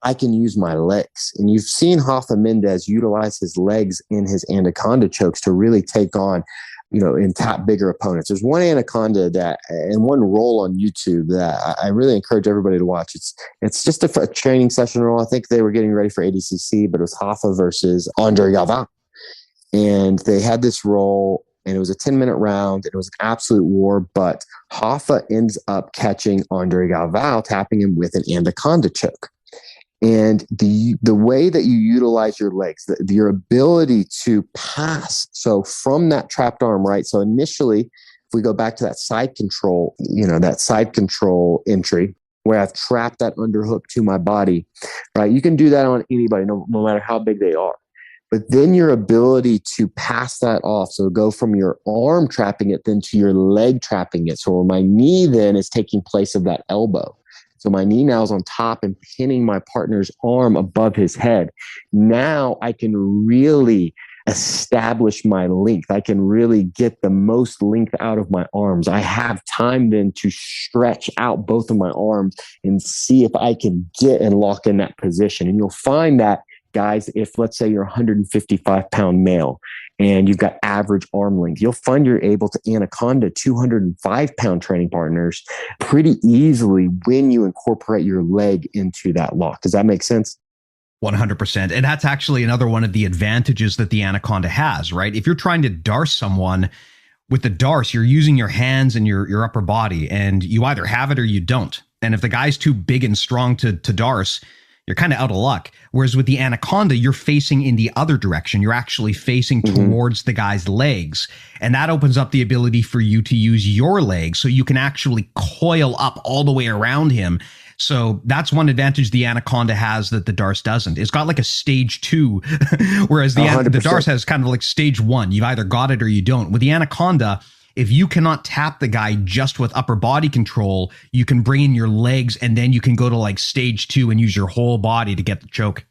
I can use my legs. And you've seen Rafael Mendes utilize his legs in his Anaconda chokes to really take on, you know, and tap bigger opponents. There's one Anaconda and one roll on YouTube that I really encourage everybody to watch. It's just a training session roll. I think they were getting ready for ADCC, but it was Rafa versus André Galvão. And they had this roll, and it was a 10-minute round, and it was an absolute war, but Rafa ends up catching André Galvão, tapping him with an Anaconda choke. And the way that you utilize your legs, your ability to pass. So from that trapped arm, right? So initially, if we go back to that side control, you know, that side control entry where I've trapped that underhook to my body, right? You can do that on anybody, no matter how big they are. But then your ability to pass that off, so go from your arm trapping it then to your leg trapping it. So my knee then is taking place of that elbow. So my knee now is on top and pinning my partner's arm above his head. Now I can really establish my length. I can really get the most length out of my arms. I have time then to stretch out both of my arms and see if I can get and lock in that position. And you'll find that, guys, if let's say you're a 155-pound male and you've got average arm length, you'll find you're able to Anaconda 205-pound training partners pretty easily when you incorporate your leg into that lock. Does that make sense? 100%. And that's actually another one of the advantages that the Anaconda has, right? If you're trying to Darce someone with the Darce, you're using your hands and your upper body, and you either have it or you don't. And if the guy's too big and strong to Darce, you're kind of out of luck. Whereas with the Anaconda, you're facing in the other direction. You're actually facing towards the guy's legs. And that opens up the ability for you to use your legs so you can actually coil up all the way around him. So that's one advantage the Anaconda has that the Darce doesn't. It's got like a stage 2, whereas the Darce has kind of like stage 1. You've either got it or you don't. With the Anaconda, if you cannot tap the guy just with upper body control, you can bring in your legs, and then you can go to like stage 2 and use your whole body to get the choke.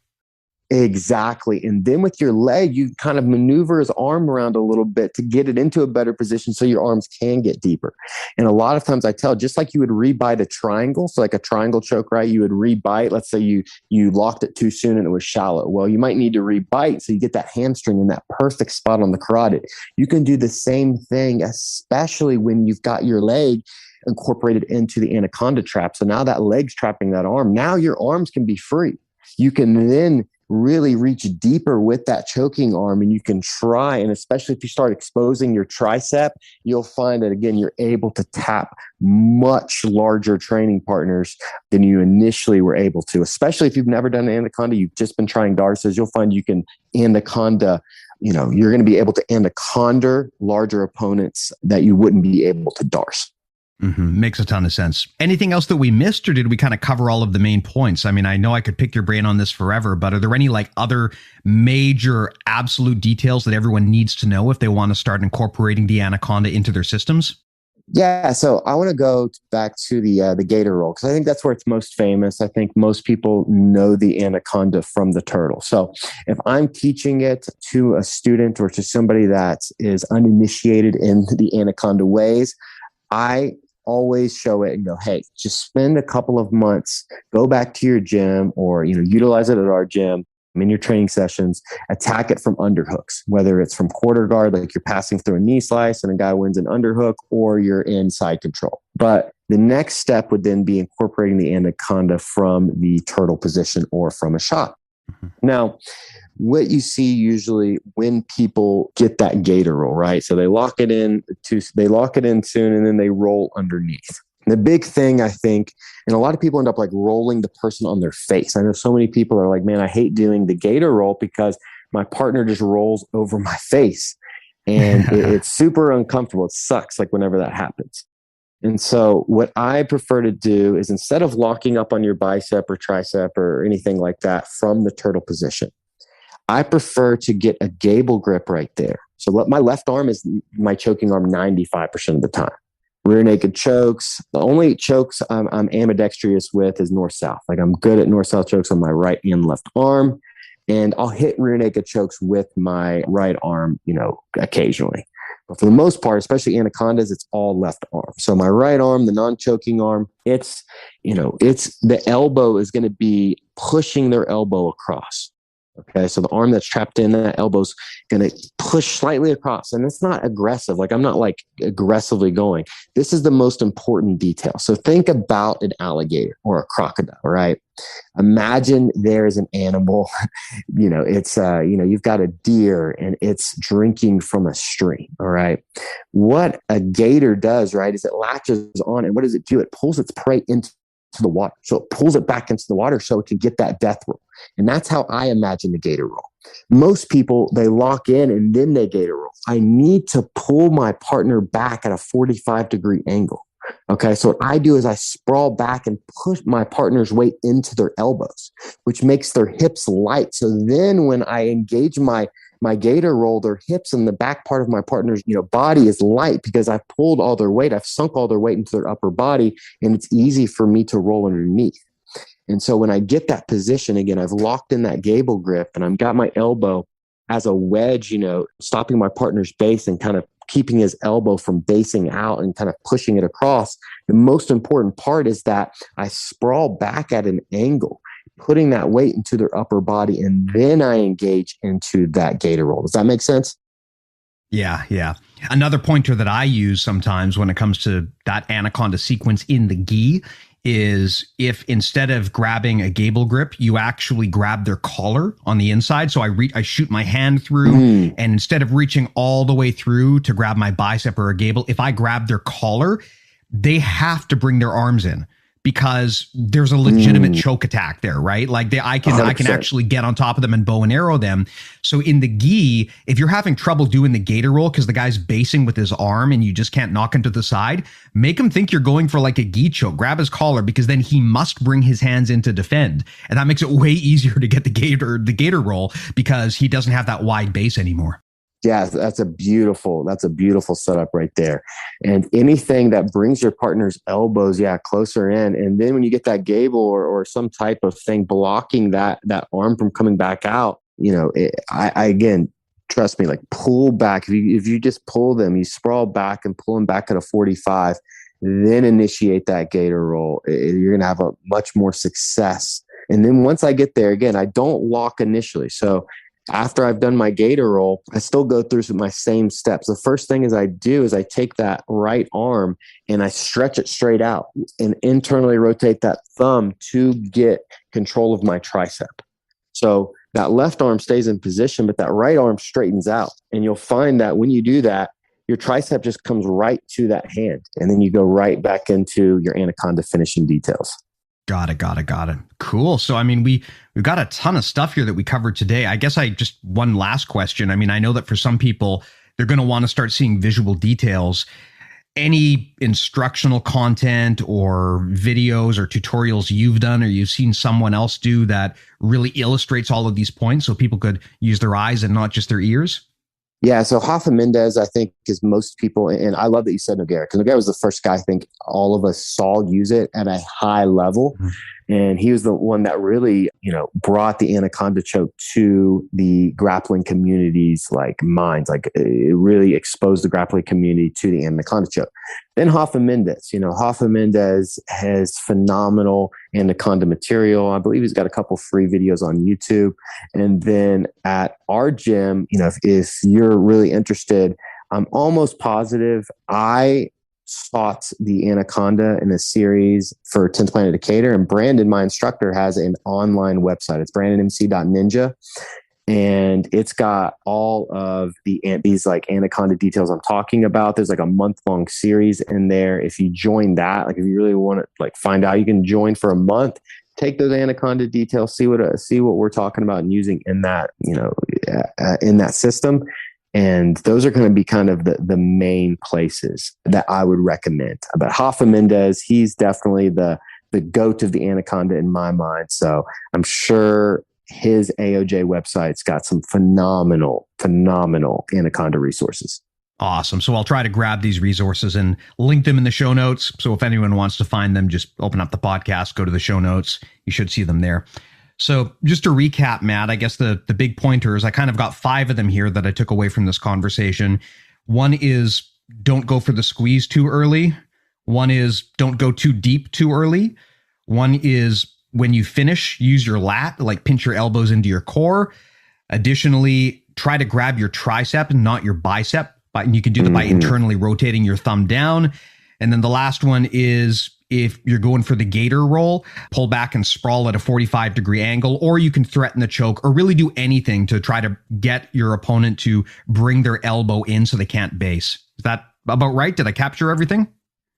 Exactly. And then with your leg, you kind of maneuver his arm around a little bit to get it into a better position so your arms can get deeper. And a lot of times I tell, just like you would rebite a triangle, so like a triangle choke, right? You would rebite. Let's say you locked it too soon and it was shallow. Well, you might need to rebite so you get that hamstring in that perfect spot on the carotid. You can do the same thing, especially when you've got your leg incorporated into the anaconda trap. So now that leg's trapping that arm. Now your arms can be free. You can then really reach deeper with that choking arm, and you can try, and especially if you start exposing your tricep, you'll find that again you're able to tap much larger training partners than you initially were able to. Especially if you've never done anaconda, you've just been trying darces, you'll find you can anaconda, you're going to be able to anaconda larger opponents that you wouldn't be able to darce. Mm-hmm. Makes a ton of sense. Anything else that we missed, or did we kind of cover all of the main points? I mean, I know I could pick your brain on this forever, but are there any like other major absolute details that everyone needs to know if they want to start incorporating the anaconda into their systems? Yeah, so I want to go back to the gator roll, because I think that's where it's most famous. I think most people know the anaconda from the turtle. So if I'm teaching it to a student or to somebody that is uninitiated in the anaconda ways, I always show it and go, hey, just spend a couple of months, go back to your gym, or utilize it at our gym in your training sessions, attack it from underhooks, whether it's from quarter guard, like you're passing through a knee slice and a guy wins an underhook, or you're in side control. But the next step would then be incorporating the anaconda from the turtle position or from a shot. Mm-hmm. Now, what you see usually when people get that gator roll, right? So they lock it in soon, and then they roll underneath. And the big thing, I think, and a lot of people end up like rolling the person on their face. I know so many people are like, man, I hate doing the gator roll because my partner just rolls over my face, and it's super uncomfortable. It sucks like whenever that happens. And so what I prefer to do is, instead of locking up on your bicep or tricep or anything like that from the turtle position, I prefer to get a gable grip right there. So my left arm is my choking arm 95% of the time. Rear naked chokes. The only chokes I'm ambidextrous with is north-south. Like I'm good at north-south chokes on my right and left arm. And I'll hit rear naked chokes with my right arm, occasionally. But for the most part, especially anacondas, it's all left arm. So my right arm, the non-choking arm, it's the elbow is going to be pushing their elbow across. Okay, so the arm that's trapped in, that elbow's going to push slightly across. And it's not aggressive. Like I'm not like aggressively going. This is the most important detail. So think about an alligator or a crocodile, right? Imagine there's an animal, it's, you've got a deer and it's drinking from a stream, all right? What a gator does, right, is it latches on, and what does it do? It pulls its prey into the water. So it pulls it back into the water so it can get that death roll. And that's how I imagine the gator roll. Most people, they lock in and then they gator roll. I need to pull my partner back at a 45-degree angle. Okay, so what I do is I sprawl back and push my partner's weight into their elbows, which makes their hips light. So then when I engage my gator roll, their hips and the back part of my partner's body is light because I've pulled all their weight. I've sunk all their weight into their upper body, and it's easy for me to roll underneath. And so when I get that position, again, I've locked in that gable grip and I've got my elbow as a wedge, stopping my partner's base and kind of keeping his elbow from basing out and kind of pushing it across. The most important part is that I sprawl back at an angle, putting that weight into their upper body, and then I engage into that gator roll. Does that make sense? Yeah. Another pointer that I use sometimes when it comes to that anaconda sequence in the gi is if instead of grabbing a gable grip, you actually grab their collar on the inside. So I shoot my hand through, and instead of reaching all the way through to grab my bicep or a gable, if I grab their collar, they have to bring their arms in, because there's a legitimate choke attack there, right? Like I can actually get on top of them and bow and arrow them. So in the gi, if you're having trouble doing the gator roll because the guy's basing with his arm and you just can't knock him to the side, make him think you're going for like a gi choke. Grab his collar, because then he must bring his hands in to defend, and that makes it way easier to get the gator roll because he doesn't have that wide base anymore. Yeah, that's a beautiful setup right there. And anything that brings your partner's elbows, closer in. And then when you get that gable or some type of thing blocking that arm from coming back out, I again, trust me, like pull back. If you just pull them, you sprawl back and pull them back at a 45, then initiate that gator roll. You're going to have a much more success. And then once I get there, again, I don't lock initially. So after I've done my gator roll, I still go through my same steps. The first thing I take that right arm and I stretch it straight out and internally rotate that thumb to get control of my tricep. So that left arm stays in position, but that right arm straightens out. And you'll find that when you do that, your tricep just comes right to that hand. And then you go right back into your Anaconda finishing details. Got it. Cool. So, I mean, we've got a ton of stuff here that we covered today. I guess one last question. I mean, I know that for some people, they're going to want to start seeing visual details. Any instructional content or videos or tutorials you've done or you've seen someone else do that really illustrates all of these points so people could use their eyes and not just their ears? Yeah, so Rafael Mendes, I think, is most people, and I love that you said Nogueira, because Nogueira was the first guy I think all of us saw use it at a high level. Mm-hmm. And he was the one that really, brought the Anaconda choke to the grappling community's minds. It really exposed the grappling community to the Anaconda choke. Then Rafael Mendes, Rafael Mendes has phenomenal Anaconda material. I believe he's got a couple free videos on YouTube. And then at our gym, if you're really interested, I'm almost positive I taught the Anaconda in a series for 10th Planet Decatur, and Brandon, my instructor, has an online website. It's brandonmc.ninja, and it's got all of these Anaconda details I'm talking about. There's a month-long series in there. If you join that, if you really want to find out, you can join for a month, take those Anaconda details, see what we're talking about and using in that in that system. And those are going to be kind of the main places that I would recommend. But Rafael Mendes, he's definitely the GOAT of the Anaconda in my mind. So I'm sure his AOJ website's got some phenomenal Anaconda resources. Awesome. So I'll try to grab these resources and link them in the show notes. So if anyone wants to find them, just open up the podcast, go to the show notes. You should see them there. So just to recap, Matt, I guess the big pointers, I kind of got 5 of them here that I took away from this conversation. One is don't go for the squeeze too early. One is don't go too deep too early. One is when you finish, use your lat, pinch your elbows into your core. Additionally, try to grab your tricep and not your bicep. But you can do that by internally rotating your thumb down. And then the last one is if you're going for the gator roll, pull back and sprawl at a 45-degree angle, or you can threaten the choke or really do anything to try to get your opponent to bring their elbow in so they can't base. Is that about right? Did I capture everything?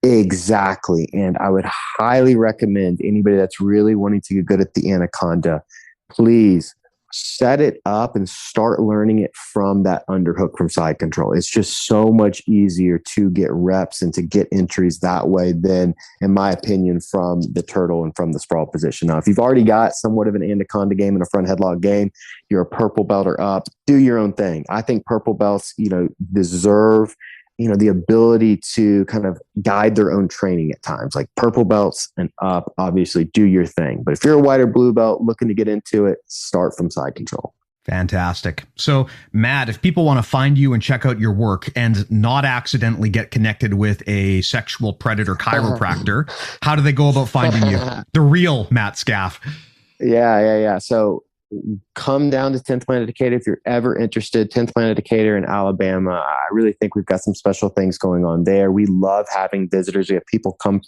Exactly. And I would highly recommend anybody that's really wanting to get good at the Anaconda, please set it up and start learning it from that underhook from side control. It's just so much easier to get reps and to get entries that way than, in my opinion, from the turtle and from the sprawl position. Now, if you've already got somewhat of an Anaconda game and a front headlock game, you're a purple belt or up, do your own thing. I think purple belts, deserve the ability to kind of guide their own training at times. Purple belts and up, obviously do your thing. But if you're a white or blue belt looking to get into it, start from side control. Fantastic. So, Matt, if people want to find you and check out your work and not accidentally get connected with a sexual predator chiropractor, how do they go about finding you? The real Matt Skaff. Yeah. So come down to 10th Planet Decatur if you're ever interested. 10th Planet Decatur in Alabama. I really think we've got some special things going on there. We love having visitors. We have people come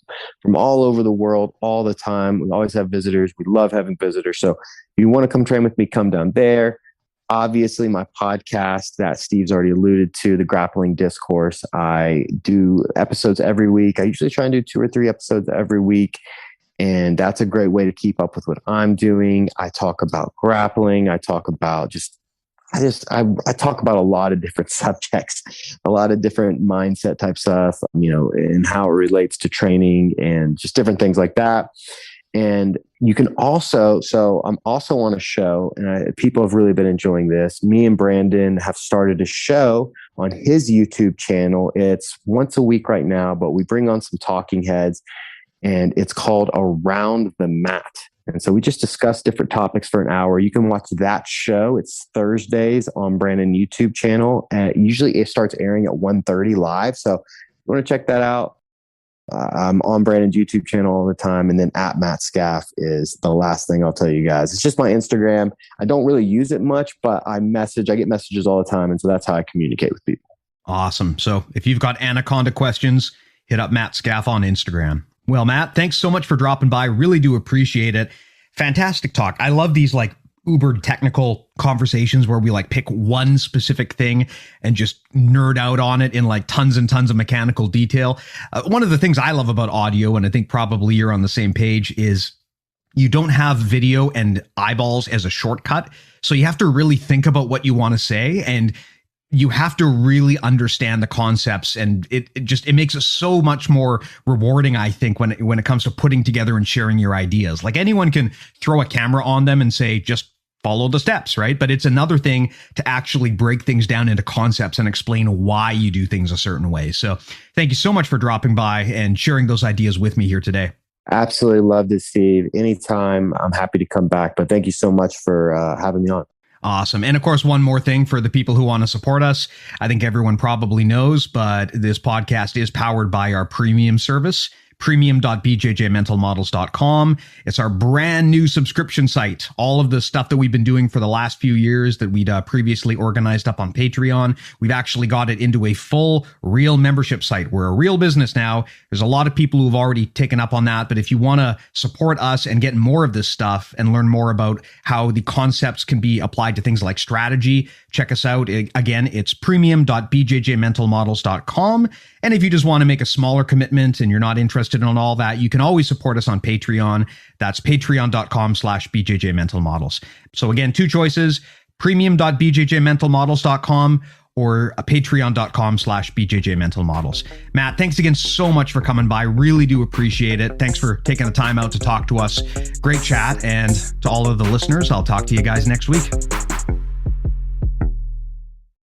from all over the world all the time. We always have visitors. We love having visitors. So if you want to come train with me, come down there. Obviously, my podcast that Steve's already alluded to, the Grappling Discourse. I do episodes every week. I usually try and do 2 or 3 episodes every week. And that's a great way to keep up with what I'm doing. I talk about grappling. I talk about I talk about a lot of different subjects, a lot of different mindset type stuff, and how it relates to training and just different things like that. And You can also, so I'm also on a show, and people have really been enjoying this. Me and Brandon have started a show on his YouTube channel. It's once a week right now, but we bring on some talking heads, and it's called Around the Mat. And so we just discuss different topics for an hour. You can watch that show. It's Thursdays on Brandon YouTube channel. Usually it starts airing at 1:30 live. So if you want to check that out, I'm on Brandon's YouTube channel all the time. And then at Matt Skaff is the last thing I'll tell you guys. It's just my Instagram. I don't really use it much, but I get messages all the time. And so that's how I communicate with people. Awesome. So if you've got Anaconda questions, hit up Matt Skaff on Instagram. Well, Matt, thanks so much for dropping by. Really do appreciate it. Fantastic talk. I love these like uber technical conversations where we like pick one specific thing and just nerd out on it in like tons and tons of mechanical detail. One of the things I love about audio, and I think probably you're on the same page, is you don't have video and eyeballs as a shortcut. So you have to really think about what you want to say, and you have to really understand the concepts, and it makes it so much more rewarding, I think, when it comes to putting together and sharing your ideas. Like anyone can throw a camera on them and say, just follow the steps, right? But it's another thing to actually break things down into concepts and explain why you do things a certain way. So thank you so much for dropping by and sharing those ideas with me here today. Absolutely loved it, Steve. Anytime, I'm happy to come back. But thank you so much for having me on. Awesome. And of course, one more thing for the people who want to support us. I think everyone probably knows, but this podcast is powered by our premium service, premium.bjjmentalmodels.com. It's our brand new subscription site. All of the stuff that we've been doing for the last few years that we'd previously organized up on Patreon, we've actually got it into a full, real membership site. We're a real business now. There's a lot of people who've already taken up on that. But if you want to support us and get more of this stuff and learn more about how the concepts can be applied to things like strategy, check us out. Again, it's premium.bjjmentalmodels.com. And if you just want to make a smaller commitment and you're not interested in all that, you can always support us on Patreon. That's patreon.com/bjjmentalmodels. So again, two choices, premium.bjjmentalmodels.com or patreon.com/bjjmentalmodels. Matt, thanks again so much for coming by. Really do appreciate it. Thanks for taking the time out to talk to us. Great chat. And to all of the listeners, I'll talk to you guys next week.